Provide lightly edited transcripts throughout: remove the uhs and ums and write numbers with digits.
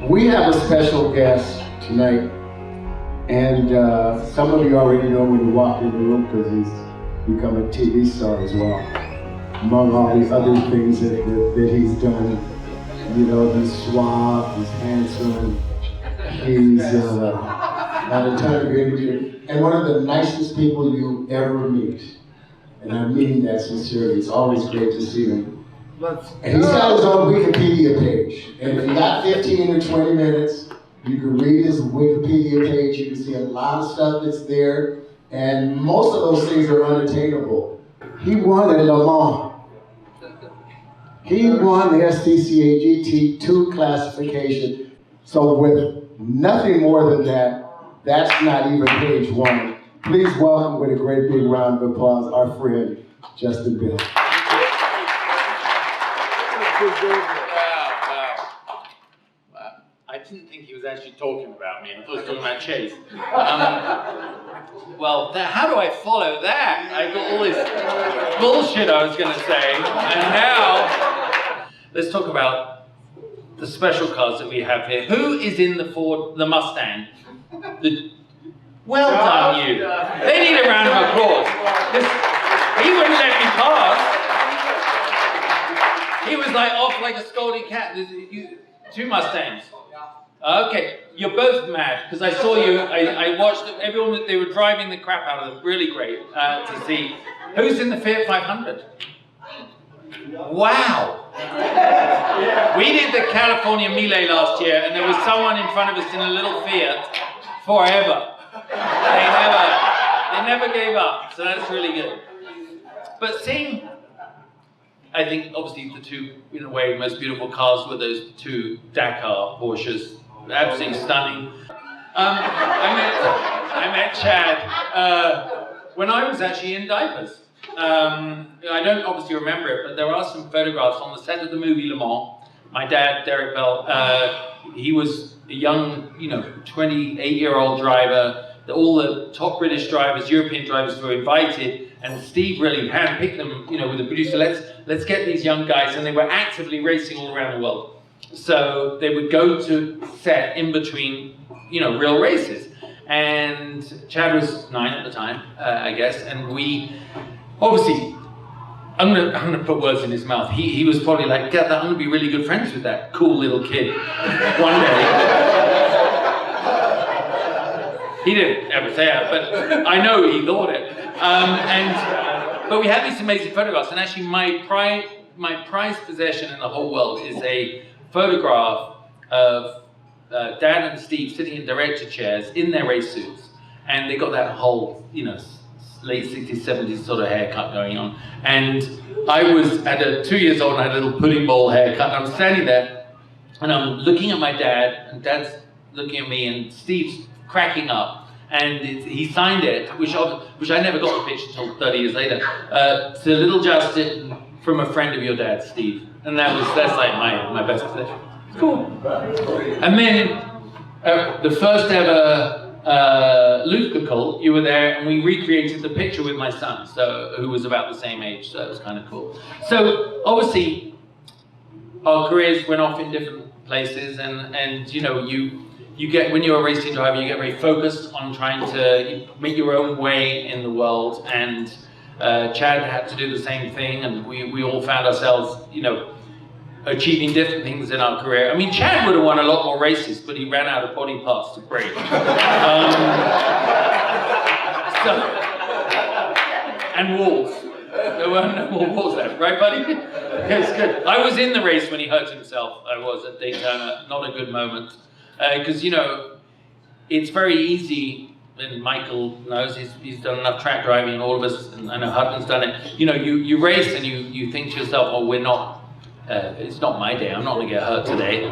We have a special guest tonight, and some of you already know when you walk in the room because he's become a TV star as well. Among all the other things that he's done, you know, he's suave, he's handsome, he's got a ton of energy, and one of the nicest people you ever meet. And I mean that sincerely. It's always great to see him. And he's got his own Wikipedia page. And if you got 15 or 20 minutes, you can read his Wikipedia page. You can see a lot of stuff that's there. And most of those things are unattainable. He won at Le Mans. He won the STCA GT2 classification. So with nothing more than that, that's not even page one. Please welcome with a great big round of applause our friend, Justin Bill. Wow. I didn't think he was actually talking about me. I thought he was talking about Chase. Well, how do I follow that? I got all this bullshit I was going to say, and now let's talk about the special cars that we have here. Who is in the Mustang? Well done, you. They need a round of applause. He wouldn't let me pass. He was like off like a scolding cat. Two Mustangs. Okay, you're both mad because I saw you. I watched everyone. They were driving the crap out of them. Really great to see. Who's in the Fiat 500? Wow. We did the California Melee last year, and there was someone in front of us in a little Fiat forever. They never gave up. So that's really good. But seeing. I think obviously the two, in a way, most beautiful cars were those two Dakar Porsches. Absolutely stunning. I met Chad when I was actually in diapers. I don't obviously remember it, but there are some photographs on the set of the movie Le Mans. My dad, Derek Bell, he was a young, 28-year-old driver. All the top British drivers, European drivers were invited, and Steve really handpicked them, with the producer, let's get these young guys, and they were actively racing all around the world. So they would go to set in between, real races. And Chad was 9 at the time, I guess, and we, obviously, I'm gonna put words in his mouth. He was probably like, I'm gonna be really good friends with that cool little kid one day. He didn't ever say that, but I know he thought it. But we had these amazing photographs, and actually my prized possession in the whole world is a photograph of Dad and Steve sitting in director chairs in their race suits, and they got that whole, late 60s, 70s sort of haircut going on. And I was at 2 years old and I had a little pudding bowl haircut, and I'm standing there, and I'm looking at my dad, and Dad's looking at me, and Steve's cracking up, and he signed it, which I never got the picture until 30 years later. To little Justin from a friend of your dad, Steve, and that's like my best possession. Cool. And then the first ever Luftgekühlt, you were there, and we recreated the picture with my son, who was about the same age, so it was kind of cool. So obviously, our careers went off in different places, and you get, when you're a racing driver, you get very focused on trying to make your own way in the world, and Chad had to do the same thing, and we all found ourselves, achieving different things in our career. I mean, Chad would have won a lot more races, but he ran out of body parts to break. And walls. There weren't no more walls left, right, buddy? It's good. I was in the race when he hurt himself. I was at Daytona. Not a good moment. Because, it's very easy, and Michael knows, he's done enough track driving, and all of us, and I know Hutton's done it, you race and you think to yourself, oh, it's not my day, I'm not going to get hurt today.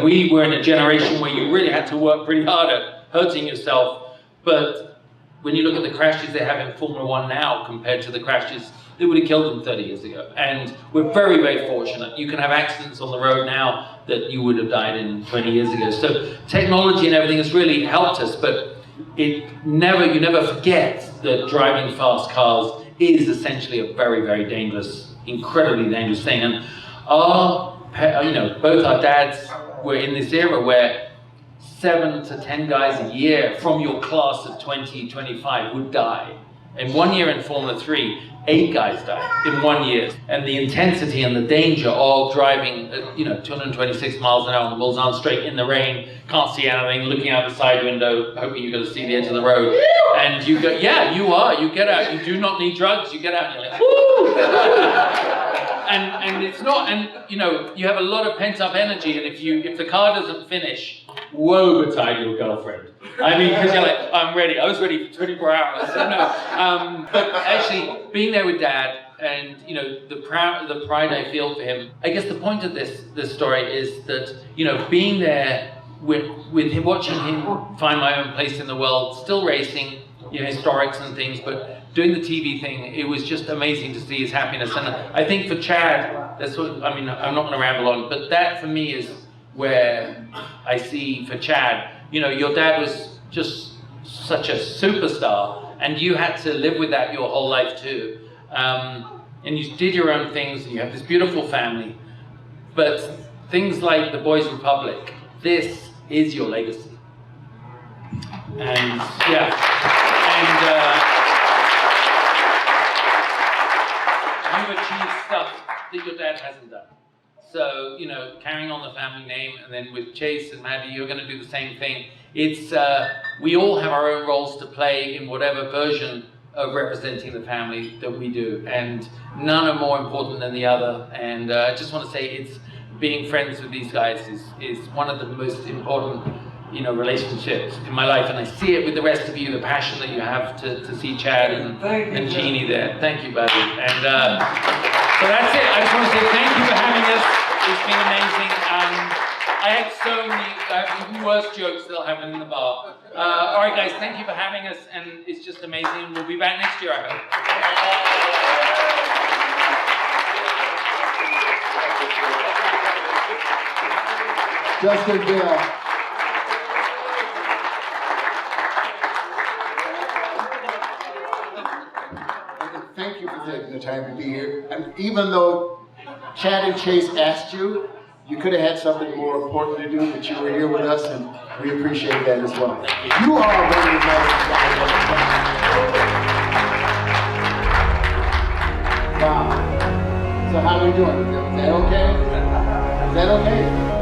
We were in a generation where you really had to work pretty hard at hurting yourself, but when you look at the crashes they have in Formula One now compared to the crashes that would have killed them 30 years ago. And we're very, very fortunate. You can have accidents on the road now that you would have died in 20 years ago. So technology and everything has really helped us, but you never forget that driving fast cars is essentially a very, very dangerous, incredibly dangerous thing. And our both our dads were in this era where 7 to 10 guys a year from your class of 2025 would die. In 1 year in Formula 3, 8 guys died in 1 year. And the intensity and the danger of driving, 226 miles an hour on the Mulsanne straight in the rain, can't see anything, looking out the side window, hoping you're going to see the edge of the road. And you go, yeah, you are. You get out. You do not need drugs. You get out and you're like, woo! And it's not, and you have a lot of pent-up energy, and if the car doesn't finish, woe betide your girlfriend. I mean, because you're like, I'm ready. I was ready for 24 hours. So no. But actually, being there with Dad, and the pride I feel for him. I guess the point of this story is that being there with him, watching him find my own place in the world, still racing, historics and things, but doing the TV thing, it was just amazing to see his happiness. And I think for Chad, I'm not going to ramble on, but that for me is where I see for Chad, your dad was just such a superstar, and you had to live with that your whole life too. And you did your own things, and you have this beautiful family. But things like the Boys Republic, this is your legacy. And you've achieved stuff that your dad hasn't done. So, carrying on the family name, and then with Chase and Maddie, you're going to do the same thing. It's, we all have our own roles to play in whatever version of representing the family that we do, and none are more important than the other. And I just want to say, being friends with these guys is one of the most important relationships in my life, and I see it with the rest of you, the passion that you have to see Chad and Jeannie there. Thank you, buddy. And so that's it. I just want to say thank you for having us. It's been amazing. I had so many even worse jokes that'll happen in the bar. All right, guys, thank you for having us, and it's just amazing. We'll be back next year, I hope. Justin Bill. Thank you for taking the time to be here. And even though Chad and Chase asked you, you could have had something more important to do, but you were here with us, and we appreciate that as well. You are very Wow. So how are we doing? Is that okay? Is that okay?